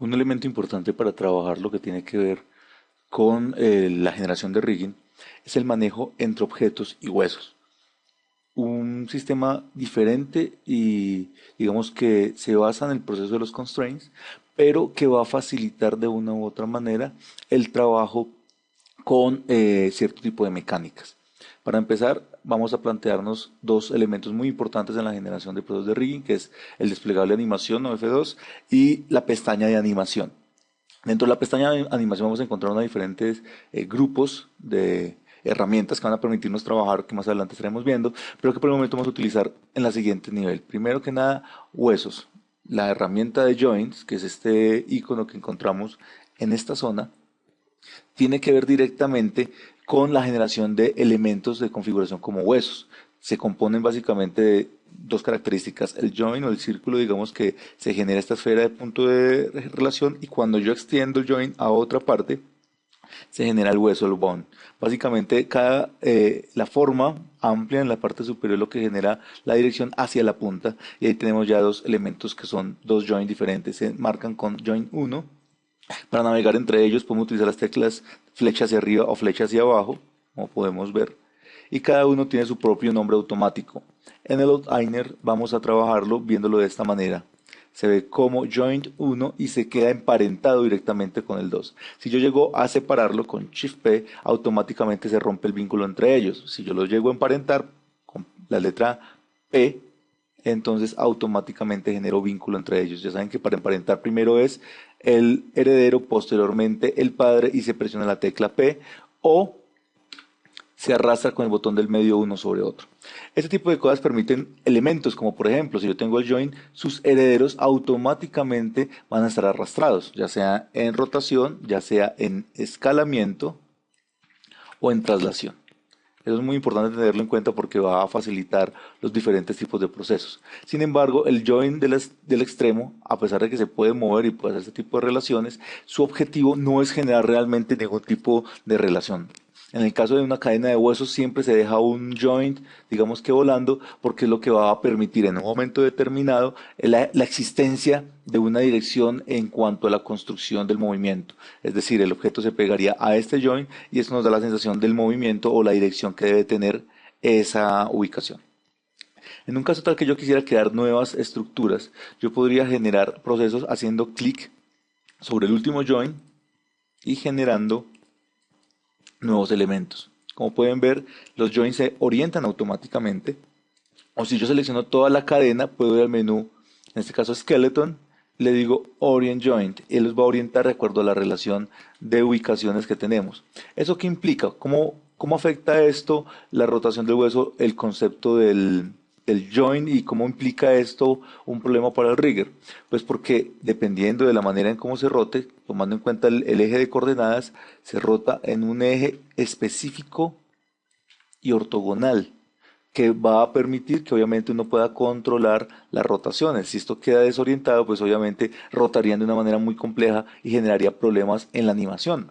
Un elemento importante para trabajar lo que tiene que ver con la generación de rigging es el manejo entre objetos y huesos. Un sistema diferente y digamos que se basa en el proceso de los constraints, pero que va a facilitar de una u otra manera el trabajo con cierto tipo de mecánicas. Para empezar, vamos a plantearnos dos elementos muy importantes en la generación de procesos de rigging, que es el desplegable de animación o F2 y la pestaña de animación. Dentro de la pestaña de animación vamos a encontrar unos diferentes grupos de herramientas que van a permitirnos trabajar, que más adelante estaremos viendo, pero que por el momento vamos a utilizar en la siguiente nivel. Primero que nada, huesos. La herramienta de joints, que es este icono que encontramos en esta zona, tiene que ver directamente con la generación de elementos de configuración como huesos. Se componen básicamente de dos características, el join o el círculo, digamos que se genera esta esfera de punto de relación y cuando yo extiendo el join a otra parte, se genera el hueso, el bone. Básicamente, la forma amplia en la parte superior es lo que genera la dirección hacia la punta y ahí tenemos ya dos elementos que son dos join diferentes, se marcan con join uno. Para navegar entre ellos podemos utilizar las teclas flecha hacia arriba o flecha hacia abajo, como podemos ver, y cada uno tiene su propio nombre automático. En el outliner vamos a trabajarlo viéndolo de esta manera. Se ve como joint 1 y se queda emparentado directamente con el 2. Si yo llego a separarlo con Shift P, automáticamente se rompe el vínculo entre ellos. Si yo los llego a emparentar con la letra P, entonces automáticamente genero vínculo entre ellos. Ya saben que para emparentar primero es el heredero, posteriormente el padre y se presiona la tecla P o se arrastra con el botón del medio uno sobre otro. Este tipo de cosas permiten elementos como por ejemplo si yo tengo el join, sus herederos automáticamente van a estar arrastrados, ya sea en rotación, ya sea en escalamiento o en traslación. Eso es muy importante tenerlo en cuenta porque va a facilitar los diferentes tipos de procesos. Sin embargo, el join del extremo, a pesar de que se puede mover y puede hacer este tipo de relaciones, su objetivo no es generar realmente ningún tipo de relación. En el caso de una cadena de huesos siempre se deja un joint, digamos que volando, porque es lo que va a permitir en un momento determinado la existencia de una dirección en cuanto a la construcción del movimiento. Es decir, el objeto se pegaría a este joint y eso nos da la sensación del movimiento o la dirección que debe tener esa ubicación. En un caso tal que yo quisiera crear nuevas estructuras, yo podría generar procesos haciendo clic sobre el último joint y generando nuevos elementos. Como pueden ver, los joins se orientan automáticamente. O si yo selecciono toda la cadena, puedo ir al menú, en este caso Skeleton, le digo Orient Joint. Y él los va a orientar de acuerdo a la relación de ubicaciones que tenemos. ¿Eso qué implica? ¿Cómo afecta esto la rotación del hueso, el concepto del joint y cómo implica esto un problema para el rigger? Pues porque dependiendo de la manera en cómo se rote, tomando en cuenta el eje de coordenadas, se rota en un eje específico y ortogonal que va a permitir que obviamente uno pueda controlar las rotaciones. Si esto queda desorientado, pues obviamente rotarían de una manera muy compleja y generaría problemas en la animación.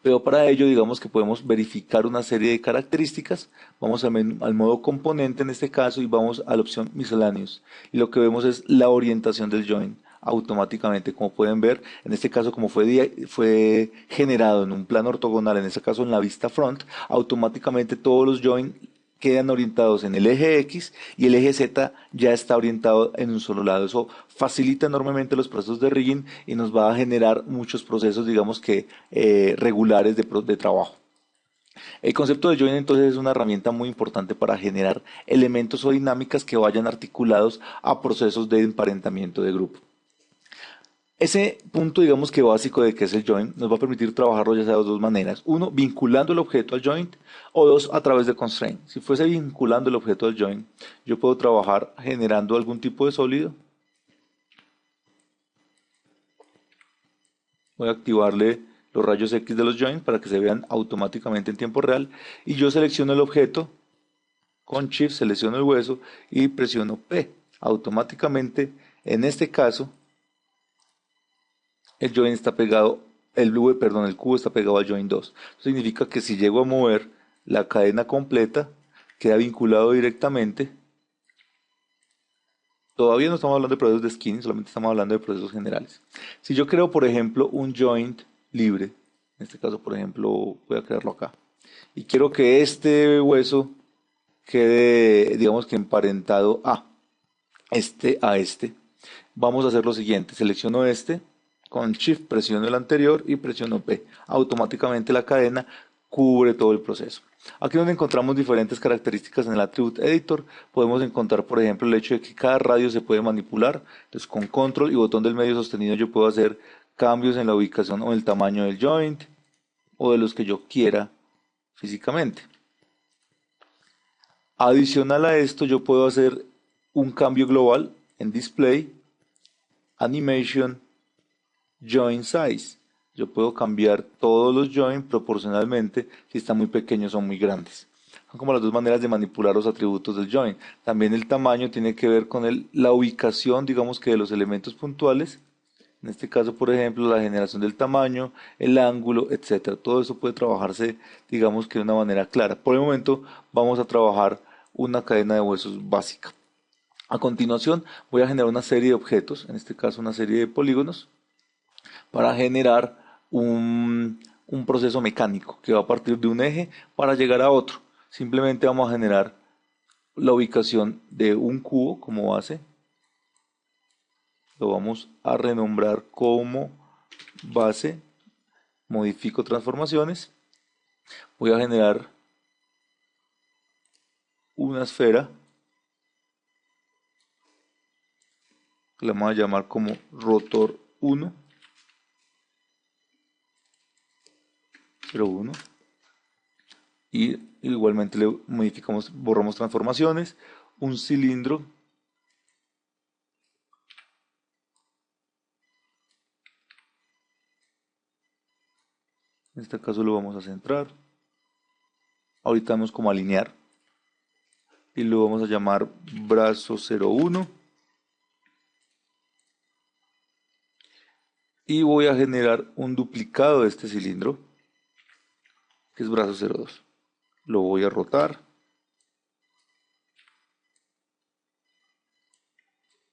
Pero para ello, digamos que podemos verificar una serie de características. Vamos al modo componente en este caso y vamos a la opción misceláneos. Y lo que vemos es la orientación del join automáticamente, como pueden ver, en este caso como fue generado en un plano ortogonal, en este caso en la vista front, automáticamente todos los join quedan orientados en el eje X y el eje Z ya está orientado en un solo lado. Eso facilita enormemente los procesos de rigging y nos va a generar muchos procesos, digamos que regulares de trabajo. El concepto de join entonces es una herramienta muy importante para generar elementos o dinámicas que vayan articulados a procesos de emparentamiento de grupo. Ese punto, digamos que básico de que es el join, nos va a permitir trabajarlo ya sea de dos maneras. Uno, vinculando el objeto al joint, o dos, a través de constraint. Si fuese vinculando el objeto al joint, yo puedo trabajar generando algún tipo de sólido. Voy a activarle los rayos X de los joints para que se vean automáticamente en tiempo real. Y yo selecciono el objeto, con Shift selecciono el hueso y presiono P. Automáticamente, en este caso, el join está pegado, el cubo está pegado al join 2. Eso significa que si llego a mover la cadena completa, queda vinculado directamente Todavía no estamos hablando de procesos de skinning, solamente estamos hablando de procesos generales. Si yo creo, por ejemplo, un joint libre, en este caso, por ejemplo, voy a crearlo acá, y quiero que este hueso quede, digamos que emparentado a este, vamos a hacer lo siguiente, selecciono este, con Shift presiono el anterior y presiono P. Automáticamente la cadena cubre todo el proceso. Aquí donde encontramos diferentes características en el Attribute Editor, podemos encontrar, por ejemplo, el hecho de que cada radio se puede manipular. Entonces, con control y botón del medio sostenido yo puedo hacer cambios en la ubicación o el tamaño del joint o de los que yo quiera físicamente. Adicional a esto, yo puedo hacer un cambio global en Display, Animation, Joint Size. Yo puedo cambiar todos los joints proporcionalmente si están muy pequeños o muy grandes. Son como las dos maneras de manipular los atributos del joint. También el tamaño tiene que ver con la ubicación, digamos que de los elementos puntuales. En este caso, por ejemplo, la generación del tamaño, el ángulo, etcétera. Todo eso puede trabajarse, digamos que de una manera clara. Por el momento vamos a trabajar una cadena de huesos básica. A continuación voy a generar una serie de objetos, en este caso una serie de polígonos, para generar un proceso mecánico que va a partir de un eje para llegar a otro. Simplemente vamos a generar la ubicación de un cubo como base. Lo vamos a renombrar como base. Modifico transformaciones. Voy a generar una esfera que la vamos a llamar como rotor 1, 01. Y igualmente le modificamos, borramos transformaciones, un cilindro, en este caso lo vamos a centrar, ahorita vamos como a alinear, y lo vamos a llamar brazo 01, y voy a generar un duplicado de este cilindro, que es brazo 02, lo voy a rotar,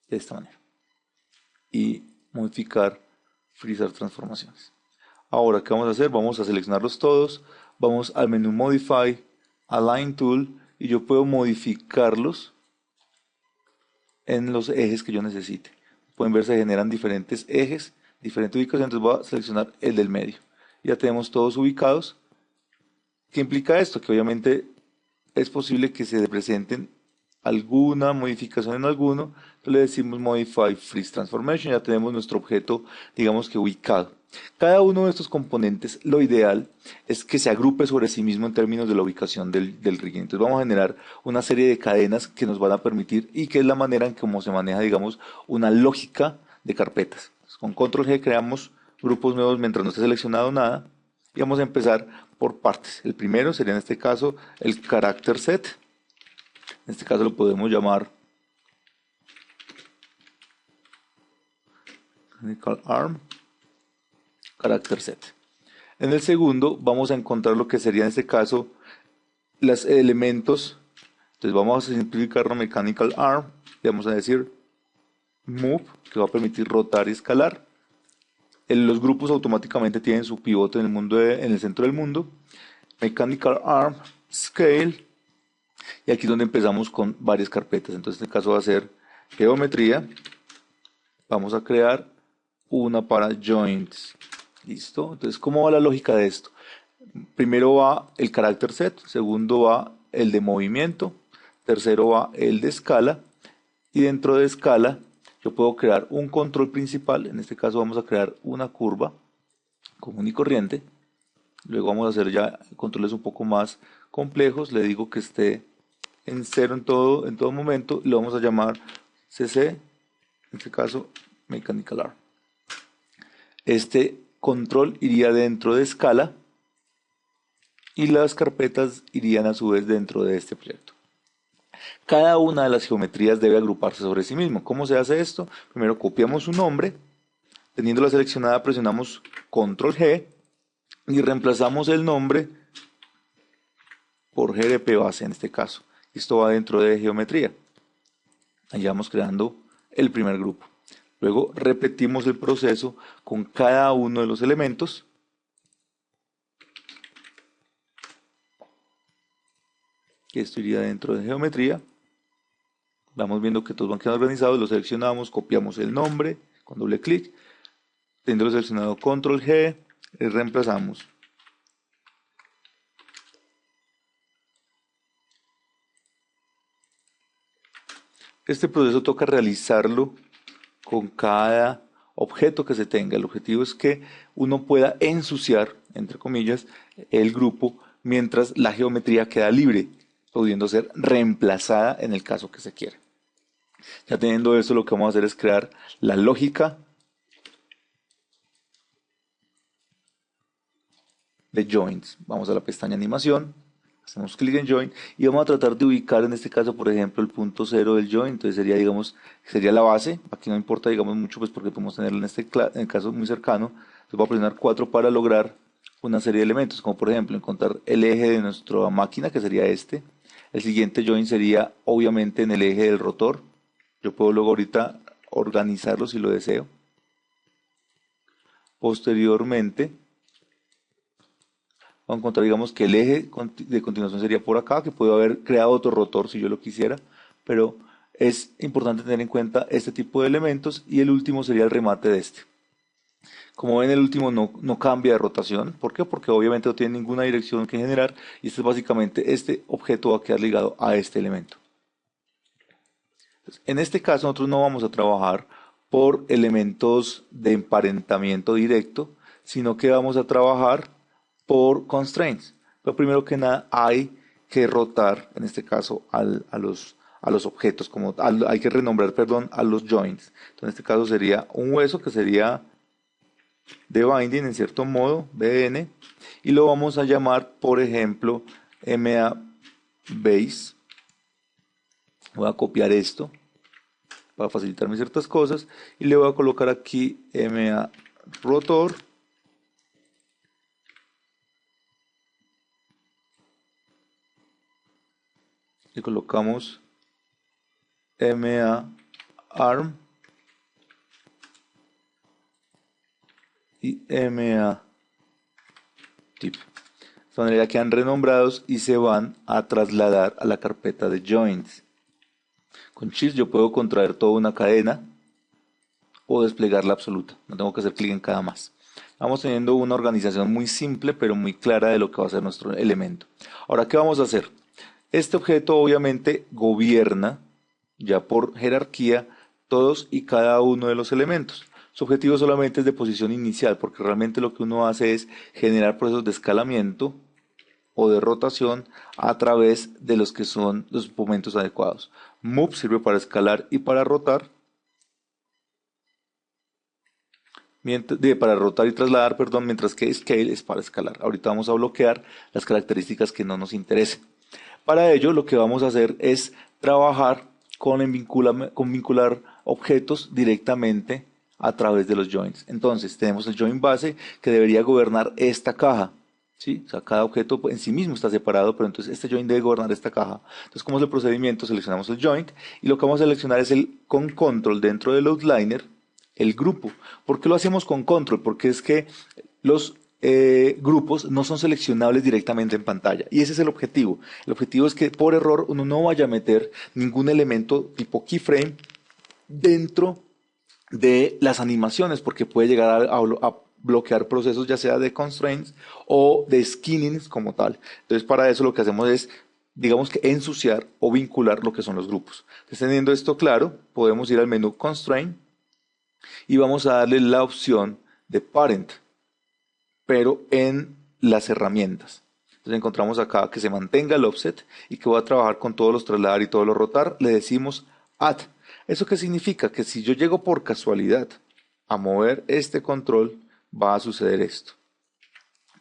de esta manera, y modificar, frizar transformaciones. Ahora, ¿qué vamos a hacer? Vamos a seleccionarlos todos, vamos al menú Modify, Align Tool, y yo puedo modificarlos en los ejes que yo necesite. Pueden ver, se generan diferentes ejes, diferentes ubicaciones, entonces voy a seleccionar el del medio. Ya tenemos todos ubicados. ¿Qué implica esto? Que obviamente es posible que se presenten alguna modificación en alguno, entonces le decimos Modify Freeze Transformation, ya tenemos nuestro objeto, digamos que ubicado. Cada uno de estos componentes, lo ideal es que se agrupe sobre sí mismo en términos de la ubicación del rigging. Entonces vamos a generar una serie de cadenas que nos van a permitir y que es la manera en cómo se maneja, digamos, una lógica de carpetas. Entonces, con Control G creamos grupos nuevos mientras no esté seleccionado nada y vamos a empezar por partes. El primero sería en este caso el character set. En este caso lo podemos llamar mechanical arm character set. En el segundo vamos a encontrar lo que sería en este caso los elementos. Entonces vamos a simplificar la mechanical arm. Le vamos a decir move, que va a permitir rotar y escalar. Los grupos automáticamente tienen su pivote en el centro del mundo. Mechanical arm scale. Y aquí es donde empezamos con varias carpetas. Entonces en este caso va a ser geometría. Vamos a crear una para joints. ¿Listo? Entonces, ¿cómo va la lógica de esto? Primero va el character set, segundo va el de movimiento, tercero va el de escala, y dentro de escala yo puedo crear un control principal. En este caso vamos a crear una curva común y corriente. Luego vamos a hacer ya controles un poco más complejos. Le digo que esté en cero en todo momento. Lo vamos a llamar CC, en este caso Mechanical Arm. Este control iría dentro de escala y las carpetas irían a su vez dentro de este proyecto. Cada una de las geometrías debe agruparse sobre sí mismo. ¿Cómo se hace esto? Primero copiamos su nombre, teniéndola seleccionada presionamos Control G y reemplazamos el nombre por GDP base en este caso. Esto va dentro de geometría. Allá vamos creando el primer grupo. Luego repetimos el proceso con cada uno de los elementos. Que esto iría dentro de geometría. Vamos viendo que todos van quedando organizados, los seleccionamos, copiamos el nombre con doble clic. Teniéndolo seleccionado, control G, reemplazamos. Este proceso toca realizarlo con cada objeto que se tenga. El objetivo es que uno pueda ensuciar, entre comillas, el grupo mientras la geometría queda libre, pudiendo ser reemplazada en el caso que se quiera. Ya teniendo esto, lo que vamos a hacer es crear la lógica de joins. Vamos a la pestaña animación, hacemos clic en join y vamos a tratar de ubicar en este caso, por ejemplo, el punto 0 del join. Entonces sería, digamos, sería la base. Aquí no importa, digamos, mucho, pues porque podemos tenerlo en el caso muy cercano. Entonces voy a presionar 4 para lograr una serie de elementos, como por ejemplo encontrar el eje de nuestra máquina, que sería este. El siguiente join sería obviamente en el eje del rotor. Yo puedo luego ahorita organizarlo si lo deseo. Posteriormente vamos a encontrar, digamos, que el eje de continuación sería por acá, que puedo haber creado otro rotor si yo lo quisiera, pero es importante tener en cuenta este tipo de elementos y el último sería el remate de este. Como ven, el último no cambia de rotación. ¿Por qué? Porque obviamente no tiene ninguna dirección que generar y este es básicamente, este objeto va a quedar ligado a este elemento. Entonces, en este caso nosotros no vamos a trabajar por elementos de emparentamiento directo, sino que vamos a trabajar por constraints. Pero primero que nada hay que rotar, en este caso, a los objetos, hay que renombrar, perdón, a los joints. Entonces, en este caso sería un hueso que sería de binding, en cierto modo, BN, y lo vamos a llamar, por ejemplo, MA base. Voy a copiar esto para facilitarme ciertas cosas y le voy a colocar aquí MA rotor. Le colocamos MA arm y MA tip. De esta manera quedan renombrados y se van a trasladar a la carpeta de joints. Con Shift yo puedo contraer toda una cadena o desplegarla absoluta. No tengo que hacer clic en cada más. Vamos teniendo una organización muy simple pero muy clara de lo que va a ser nuestro elemento. Ahora, ¿qué vamos a hacer? Este objeto obviamente gobierna ya por jerarquía todos y cada uno de los elementos. Su objetivo solamente es de posición inicial porque realmente lo que uno hace es generar procesos de escalamiento o de rotación a través de los que son los momentos adecuados. Move sirve para escalar y para rotar. Para rotar y trasladar, perdón, mientras que Scale es para escalar. Ahorita vamos a bloquear las características que no nos interesen. Para ello, lo que vamos a hacer es trabajar con vincular objetos directamente a través de los joints. Entonces, tenemos el joint base que debería gobernar esta caja. ¿Sí? O sea, cada objeto en sí mismo está separado, pero entonces este joint debe gobernar esta caja. Entonces, como es el procedimiento, seleccionamos el joint y lo que vamos a seleccionar es con control dentro del outliner, el grupo. ¿Por qué lo hacemos con control? Porque es que los grupos no son seleccionables directamente en pantalla y ese es el objetivo. El objetivo es que por error uno no vaya a meter ningún elemento tipo keyframe dentro de las animaciones porque puede llegar a bloquear procesos ya sea de constraints o de skinnings como tal. Entonces para eso lo que hacemos es, digamos que ensuciar o vincular lo que son los grupos. Entonces, teniendo esto claro, podemos ir al menú constraint y vamos a darle la opción de parent, pero en las herramientas. Entonces encontramos acá que se mantenga el offset y que voy a trabajar con todos los trasladar y todos los rotar. Le decimos add. ¿Eso qué significa? Que si yo llego por casualidad a mover este control, va a suceder esto.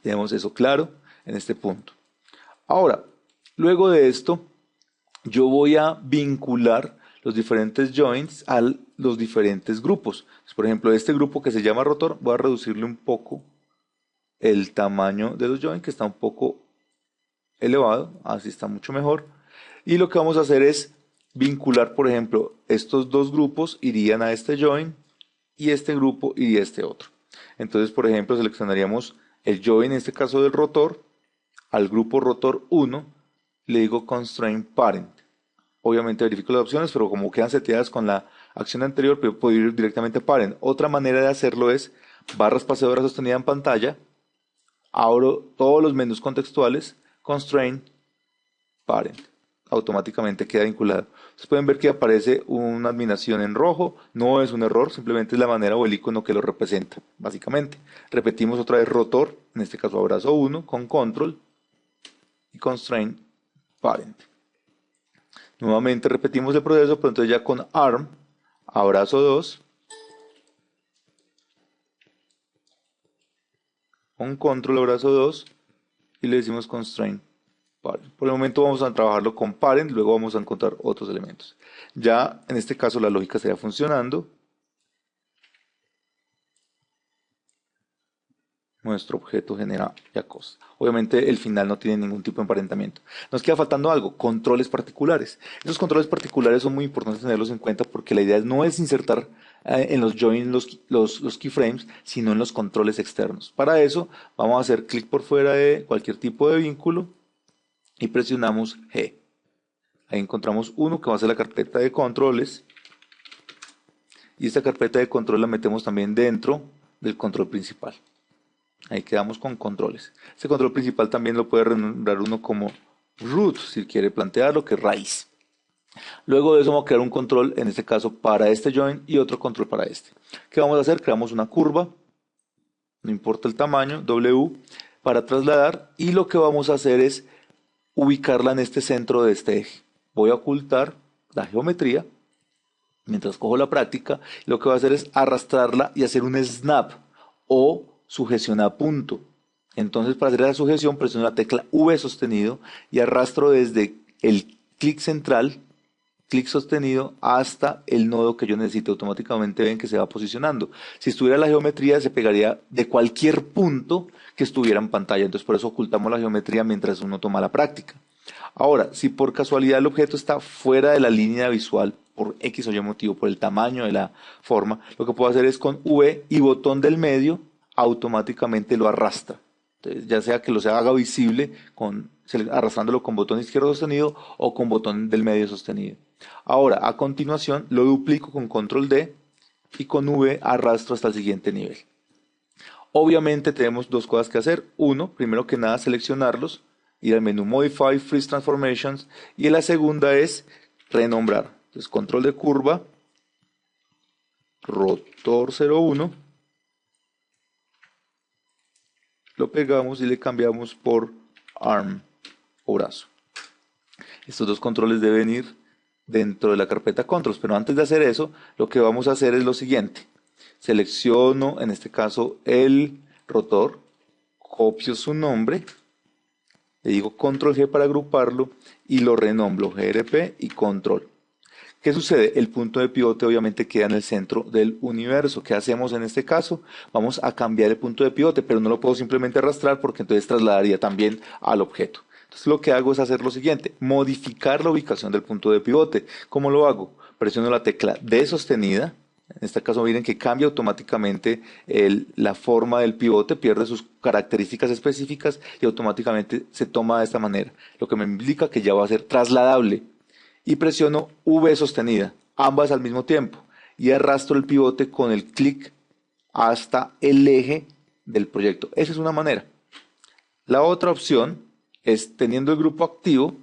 Tenemos eso claro en este punto. Ahora, luego de esto, yo voy a vincular los diferentes joints a los diferentes grupos. Entonces, por ejemplo, este grupo que se llama rotor, voy a reducirle un poco el tamaño de los joints, que está un poco elevado, así está mucho mejor. Y lo que vamos a hacer es vincular, por ejemplo, estos dos grupos irían a este join y este grupo iría a este otro. Entonces, por ejemplo, seleccionaríamos el join, en este caso del rotor, al grupo rotor 1, le digo constraint parent. Obviamente verifico las opciones, pero como quedan seteadas con la acción anterior, puedo ir directamente a parent. Otra manera de hacerlo es barra espaciadora sostenida en pantalla, abro todos los menús contextuales, constraint parent. Automáticamente queda vinculado. Ustedes pueden ver que aparece una adminación en rojo, no es un error, simplemente es la manera o el icono que lo representa, básicamente. Repetimos otra vez rotor, en este caso abrazo 1, con control y constraint parent. Nuevamente repetimos el proceso, pero entonces ya con ARM, abrazo 2, con control abrazo 2 y le decimos constraint parent. Por el momento vamos a trabajarlo con parent, luego vamos a encontrar otros elementos. Ya en este caso la lógica estaría funcionando. Nuestro objeto genera ya cosas. Obviamente el final no tiene ningún tipo de emparentamiento. Nos queda faltando algo, controles particulares. Esos controles particulares son muy importantes tenerlos en cuenta porque la idea no es insertar en los join los keyframes, sino en los controles externos. Para eso vamos a hacer clic por fuera de cualquier tipo de vínculo y presionamos G. Ahí encontramos uno que va a ser la carpeta de controles y esta carpeta de control la metemos también dentro del control principal. Ahí quedamos con controles. Este control principal también lo puede renombrar uno como root, si quiere plantearlo, que es raíz. Luego de eso vamos a crear un control, en este caso para este join y otro control para este. ¿Qué vamos a hacer? Creamos una curva, no importa el tamaño, W, para trasladar y lo que vamos a hacer es ubicarla en este centro de este eje. Voy a ocultar la geometría mientras cojo la práctica. Lo que voy a hacer es arrastrarla y hacer un snap o sujeción a punto. Entonces, para hacer esa sujeción, presiono la tecla V sostenido y arrastro desde el clic central, clic sostenido, hasta el nodo que yo necesito. Automáticamente ven que se va posicionando. Si estuviera la geometría, se pegaría de cualquier punto que estuviera en pantalla. Entonces, por eso ocultamos la geometría mientras uno toma la práctica. Ahora, si por casualidad el objeto está fuera de la línea visual, por X o Y motivo, por el tamaño de la forma, lo que puedo hacer es con V y botón del medio, automáticamente lo arrastra. Entonces, ya sea que lo haga visible arrastrándolo con botón izquierdo sostenido o con botón del medio sostenido. Ahora, a continuación, lo duplico con control D y con V arrastro hasta el siguiente nivel. Obviamente tenemos dos cosas que hacer. Uno, primero que nada, seleccionarlos, ir al menú Modify, Freeze Transformations, y la segunda es renombrar. Entonces, control de curva, rotor 01, lo pegamos y le cambiamos por arm o brazo. Estos dos controles deben ir dentro de la carpeta controls, pero antes de hacer eso, lo que vamos a hacer es lo siguiente. Selecciono, en este caso, el rotor, copio su nombre, le digo control G para agruparlo y lo renombro, GRP y control. ¿Qué sucede? El punto de pivote obviamente queda en el centro del universo. ¿Qué hacemos en este caso? Vamos a cambiar el punto de pivote, pero no lo puedo simplemente arrastrar porque entonces trasladaría también al objeto. Entonces lo que hago es hacer lo siguiente, modificar la ubicación del punto de pivote. ¿Cómo lo hago? Presiono la tecla D sostenida. En este caso miren que cambia automáticamente la forma del pivote, pierde sus características específicas y automáticamente se toma de esta manera. Lo que me implica que ya va a ser trasladable. Y presiono V sostenida, ambas al mismo tiempo, y arrastro el pivote con el clic hasta el eje del proyecto. Esa es una manera. La otra opción es, teniendo el grupo activo,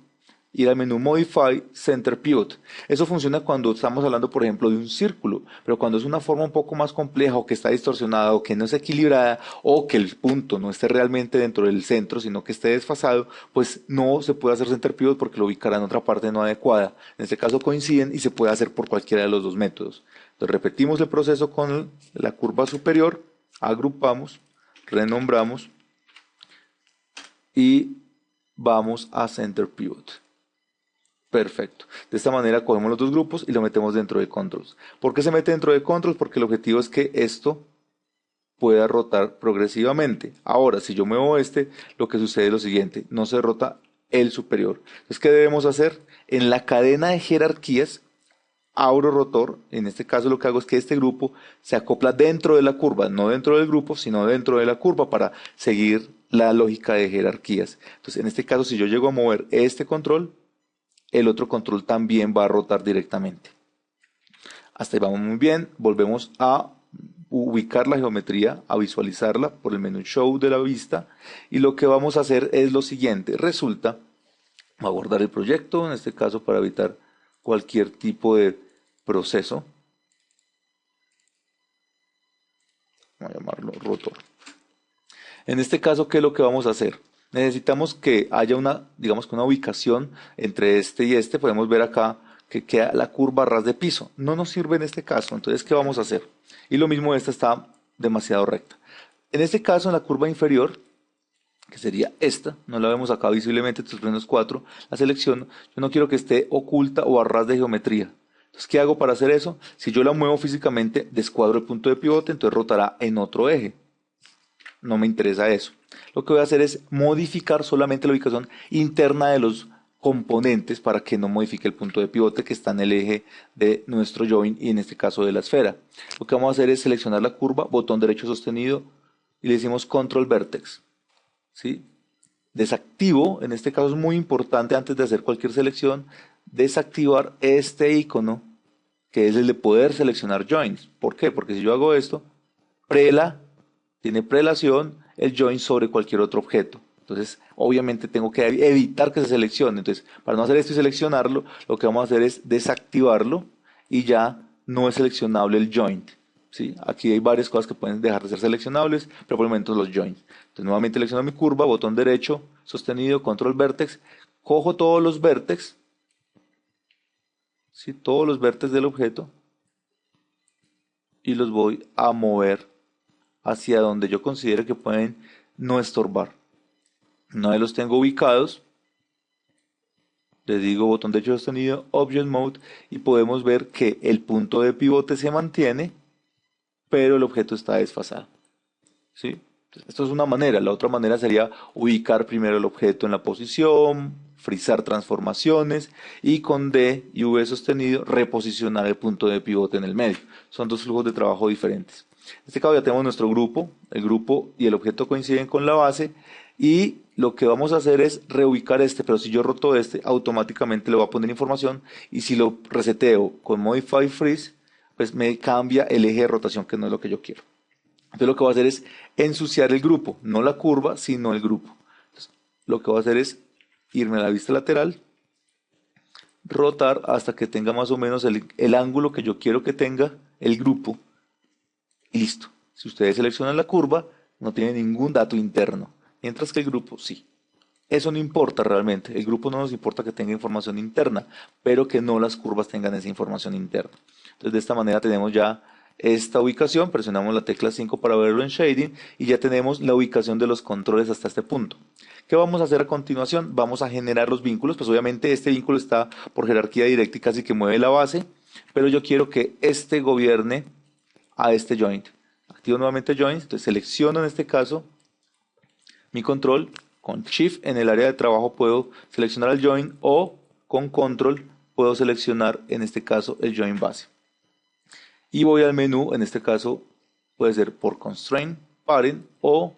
ir al menú Modify Center Pivot. Eso funciona cuando estamos hablando, por ejemplo, de un círculo, pero cuando es una forma un poco más compleja o que está distorsionada o que no es equilibrada o que el punto no esté realmente dentro del centro, sino que esté desfasado, pues no se puede hacer Center Pivot porque lo ubicará en otra parte no adecuada. En este caso coinciden y se puede hacer por cualquiera de los dos métodos. Entonces repetimos el proceso con la curva superior, agrupamos, renombramos y vamos a Center Pivot. Perfecto. De esta manera cogemos los dos grupos y lo metemos dentro de controls. ¿Por qué se mete dentro de controls? Porque el objetivo es que esto pueda rotar progresivamente. Ahora, si yo muevo lo que sucede es lo siguiente. No se rota el superior. Entonces, ¿qué debemos hacer? En la cadena de jerarquías, abro rotor. En este caso lo que hago es que este grupo se acopla dentro de la curva, no dentro del grupo, sino dentro de la curva para seguir la lógica de jerarquías. Entonces, en este caso, si yo llego a mover este control, el otro control también va a rotar directamente. Hasta ahí vamos muy bien. Volvemos a ubicar la geometría, a visualizarla por el menú Show de la vista. Y lo que vamos a hacer es lo siguiente. Resulta, voy a guardar el proyecto, en este caso para evitar cualquier tipo de proceso. Vamos a llamarlo rotor. En este caso, ¿qué es lo que vamos a hacer? Necesitamos que haya una, digamos que una ubicación entre este y este. Podemos ver acá que queda la curva a ras de piso. No nos sirve en este caso, entonces, ¿qué vamos a hacer? Y lo mismo, esta está demasiado recta. En este caso, en la curva inferior, que sería esta, no la vemos acá visiblemente, estos frenos 4, la selecciono. Yo no quiero que esté oculta o a ras de geometría. Entonces, ¿qué hago para hacer eso? Si yo la muevo físicamente, descuadro el punto de pivote, entonces rotará en otro eje. No me interesa eso. Lo que voy a hacer es modificar solamente la ubicación interna de los componentes para que no modifique el punto de pivote que está en el eje de nuestro joint y en este caso de la esfera. Lo que vamos a hacer es seleccionar la curva, botón derecho sostenido y le decimos Control Vertex. ¿Sí? Desactivo, en este caso es muy importante antes de hacer cualquier selección, desactivar este icono que es el de poder seleccionar joints. ¿Por qué? Porque si yo hago esto, tiene prelación el join sobre cualquier otro objeto. Entonces, obviamente tengo que evitar que se seleccione. Entonces, para no hacer esto y seleccionarlo, lo que vamos a hacer es desactivarlo y ya no es seleccionable el joint. ¿Sí? Aquí hay varias cosas que pueden dejar de ser seleccionables, pero por el momento los joints. Entonces, nuevamente selecciono mi curva, botón derecho, sostenido, control vertex, cojo todos los vértices, ¿sí? Todos los vértices del objeto y los voy a mover hacia donde yo considere que pueden no estorbar. Una vez los tengo ubicados, les digo botón derecho sostenido, Object Mode, y podemos ver que el punto de pivote se mantiene, pero el objeto está desfasado. ¿Sí? Entonces, esto es una manera. La otra manera sería ubicar primero el objeto en la posición, frizar transformaciones y con D y V sostenido reposicionar el punto de pivote en el medio. Son dos flujos de trabajo diferentes. En este caso ya tenemos nuestro grupo, el grupo y el objeto coinciden con la base y lo que vamos a hacer es reubicar este, pero si yo roto este, automáticamente le voy a poner información y si lo reseteo con Modify Freeze, pues me cambia el eje de rotación, que no es lo que yo quiero. Entonces lo que voy a hacer es ensuciar el grupo, no la curva, sino el grupo. Entonces, lo que voy a hacer es irme a la vista lateral, rotar hasta que tenga más o menos el ángulo que yo quiero que tenga el grupo. Y listo. Si ustedes seleccionan la curva, no tiene ningún dato interno. Mientras que el grupo sí. Eso no importa realmente. El grupo no nos importa que tenga información interna, pero que no las curvas tengan esa información interna. Entonces de esta manera tenemos ya esta ubicación. Presionamos la tecla 5 para verlo en shading y ya tenemos la ubicación de los controles hasta este punto. ¿Qué vamos a hacer a continuación? Vamos a generar los vínculos. Pues obviamente este vínculo está por jerarquía directa y casi que mueve la base, pero yo quiero que este gobierne a este joint. Activo nuevamente joint, entonces selecciono en este caso mi control. Con Shift en el área de trabajo puedo seleccionar el joint o con Control puedo seleccionar en este caso el joint base. Y voy al menú, en este caso puede ser por Constraint, Parent o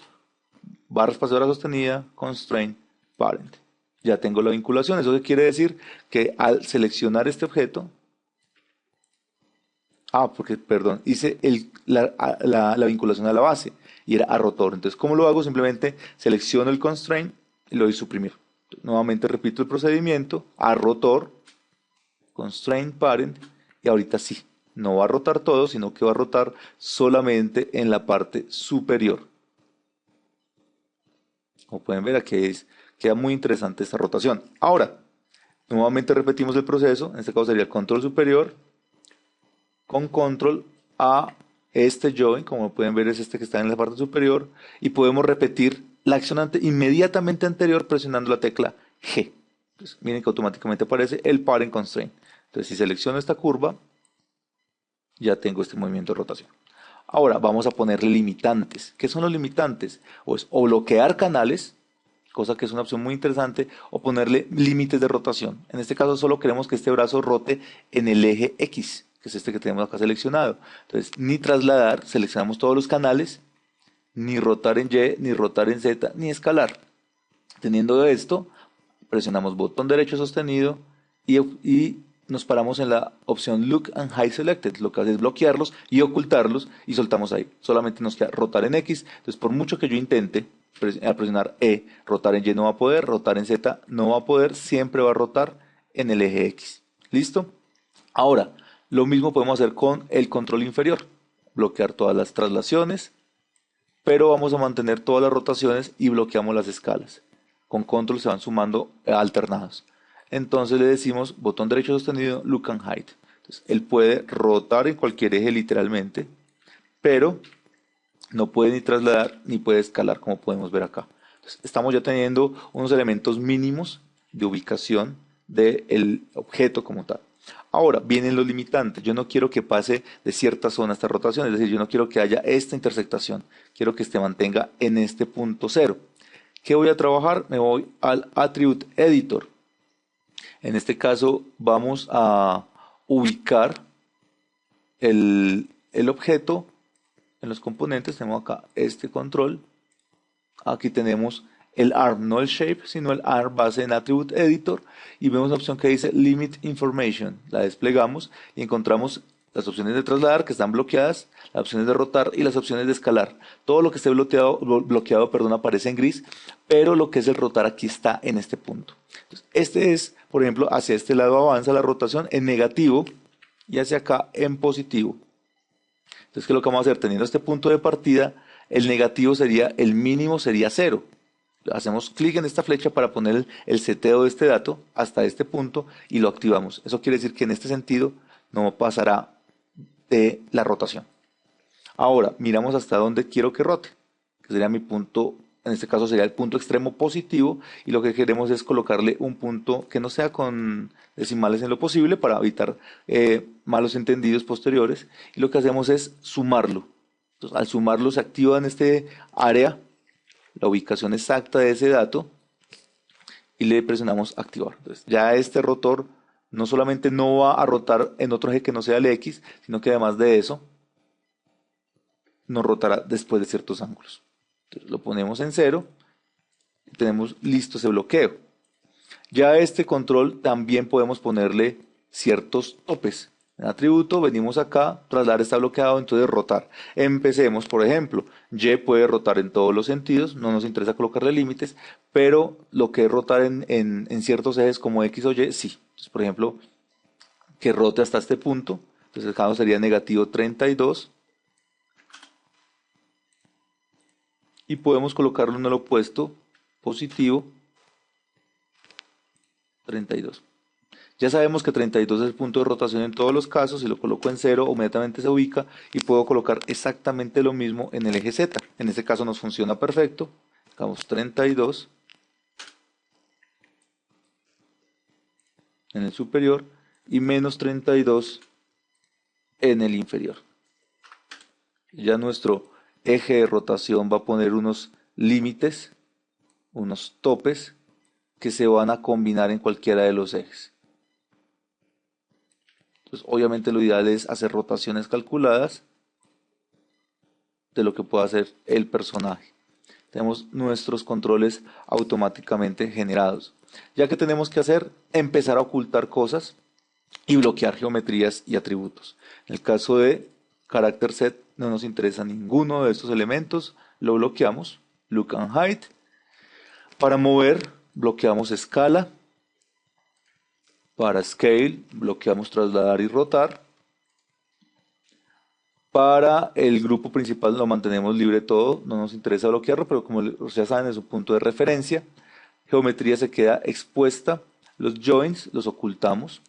barra espaciadora sostenida, Constraint, Parent. Ya tengo la vinculación, eso quiere decir que al seleccionar este objeto, porque, perdón, hice la vinculación a la base y era a rotor. Entonces, ¿cómo lo hago? Simplemente selecciono el constraint y lo doy suprimir. Nuevamente repito el procedimiento, a rotor, constraint parent, y ahorita sí, no va a rotar todo, sino que va a rotar solamente en la parte superior. Como pueden ver, aquí queda muy interesante esta rotación. Ahora, nuevamente repetimos el proceso, en este caso sería el control superior, con control a este joint, como pueden ver es este que está en la parte superior, y podemos repetir la acción inmediatamente anterior presionando la tecla G. Entonces, miren que automáticamente aparece el Parent Constraint. Entonces, si selecciono esta curva, ya tengo este movimiento de rotación. Ahora vamos a ponerle limitantes. ¿Qué son los limitantes? Pues o bloquear canales, cosa que es una opción muy interesante, o ponerle límites de rotación. En este caso solo queremos que este brazo rote en el eje X, que es este que tenemos acá seleccionado. Entonces, ni trasladar, seleccionamos todos los canales, ni rotar en Y, ni rotar en Z, ni escalar. Teniendo esto, presionamos botón derecho sostenido y nos paramos en la opción Look and Hide Selected. Lo que hace es bloquearlos y ocultarlos y soltamos ahí. Solamente nos queda rotar en X. Entonces, por mucho que yo intente al presionar E, rotar en Y no va a poder, rotar en Z no va a poder, siempre va a rotar en el eje X. ¿Listo? Ahora, lo mismo podemos hacer con el control inferior. Bloquear todas las traslaciones, pero vamos a mantener todas las rotaciones y bloqueamos las escalas. Con control se van sumando alternados. Entonces le decimos botón derecho sostenido, look and hide. Entonces, él puede rotar en cualquier eje literalmente, pero no puede ni trasladar ni puede escalar como podemos ver acá. Entonces, estamos ya teniendo unos elementos mínimos de ubicación del objeto como tal. Ahora vienen los limitantes. Yo no quiero que pase de cierta zona esta rotación, es decir, yo no quiero que haya esta intersectación. Quiero que se mantenga en este punto cero. ¿Qué voy a trabajar? Me voy al Attribute Editor. En este caso vamos a ubicar el objeto en los componentes. Tenemos acá este control. Aquí tenemos el ARM, no el Shape, sino el ARM base en Attribute Editor. Y vemos una opción que dice Limit Information. La desplegamos y encontramos las opciones de trasladar que están bloqueadas, las opciones de rotar y las opciones de escalar. Todo lo que esté bloqueado, aparece en gris, pero lo que es el rotar aquí está en este punto. Entonces, este es, por ejemplo, hacia este lado avanza la rotación en negativo y hacia acá en positivo. Entonces, ¿qué es lo que vamos a hacer? Teniendo este punto de partida, el negativo sería, el mínimo sería 0. Hacemos clic en esta flecha para poner el seteo de este dato hasta este punto y lo activamos. Eso quiere decir que en este sentido no pasará de la rotación. Ahora, miramos hasta dónde quiero que rote, que sería mi punto, en este caso sería el punto extremo positivo, y lo que queremos es colocarle un punto que no sea con decimales en lo posible para evitar malos entendidos posteriores, y lo que hacemos es sumarlo. Entonces, al sumarlo se activa en este área la ubicación exacta de ese dato y le presionamos activar. Entonces, ya este rotor no solamente no va a rotar en otro eje que no sea el X, sino que además de eso, nos rotará después de ciertos ángulos. Entonces, lo ponemos en 0 y tenemos listo ese bloqueo. Ya a este control también podemos ponerle ciertos topes. En atributo venimos acá, trasladar está bloqueado, entonces rotar. Empecemos, por ejemplo, Y puede rotar en todos los sentidos, no nos interesa colocarle límites, pero lo que es rotar en ciertos ejes como X o Y, sí. Entonces, por ejemplo, que rote hasta este punto, entonces el caso sería negativo 32, y podemos colocarlo en el opuesto, positivo 32. Ya sabemos que 32 es el punto de rotación en todos los casos. Si lo coloco en 0, inmediatamente se ubica y puedo colocar exactamente lo mismo en el eje Z. En este caso nos funciona perfecto. Hagamos 32 en el superior y menos 32 en el inferior. Ya nuestro eje de rotación va a poner unos límites, unos topes que se van a combinar en cualquiera de los ejes. Entonces, obviamente lo ideal es hacer rotaciones calculadas de lo que pueda hacer el personaje. Tenemos nuestros controles automáticamente generados. Ya que tenemos que hacer, empezar a ocultar cosas y bloquear geometrías y atributos. En el caso de character set no nos interesa ninguno de estos elementos, lo bloqueamos, look and hide. Para mover bloqueamos escala. Para scale bloqueamos trasladar y rotar. Para el grupo principal lo mantenemos libre todo, no nos interesa bloquearlo, pero como ya saben es un punto de referencia. Geometría se queda expuesta. Los joins los ocultamos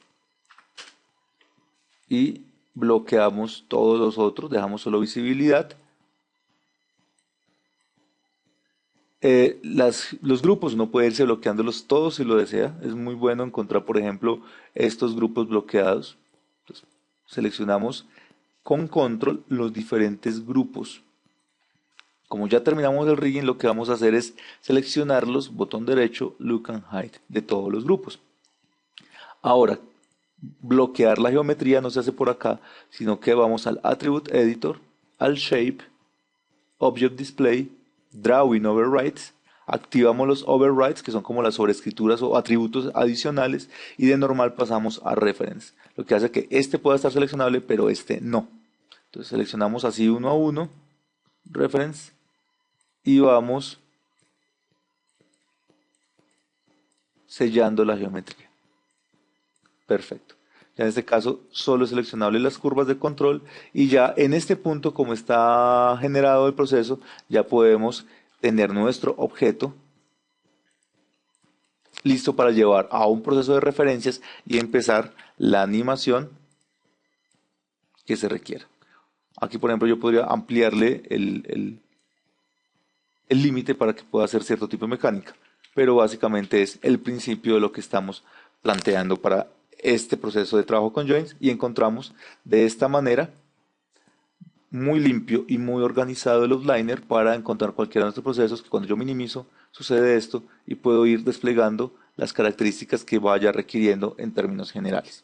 y bloqueamos todos los otros, dejamos solo visibilidad. Los grupos uno puede irse bloqueándolos todos si lo desea. Es muy bueno encontrar, por ejemplo, estos grupos bloqueados. Entonces, seleccionamos con control los diferentes grupos Como ya terminamos el rigging, lo que vamos a hacer es seleccionarlos, botón derecho, Look and Hide de todos los grupos. Ahora, bloquear la geometría no se hace por acá, sino que vamos al Attribute Editor, al Shape, Object Display, Drawing Overrides, activamos los overrides, que son como las sobrescrituras o atributos adicionales, y de normal pasamos a Reference, lo que hace que este pueda estar seleccionable, pero este no. Entonces seleccionamos así uno a uno, Reference, y vamos sellando la geometría. Perfecto. Ya en este caso solo es seleccionable las curvas de control y ya en este punto, como está generado el proceso, ya podemos tener nuestro objeto listo para llevar a un proceso de referencias y empezar la animación que se requiera. Aquí, por ejemplo, yo podría ampliarle el límite para que pueda hacer cierto tipo de mecánica, pero básicamente es el principio de lo que estamos planteando para este proceso de trabajo con joints y encontramos de esta manera muy limpio y muy organizado el outliner para encontrar cualquiera de nuestros procesos que cuando yo minimizo sucede esto y puedo ir desplegando las características que vaya requiriendo en términos generales.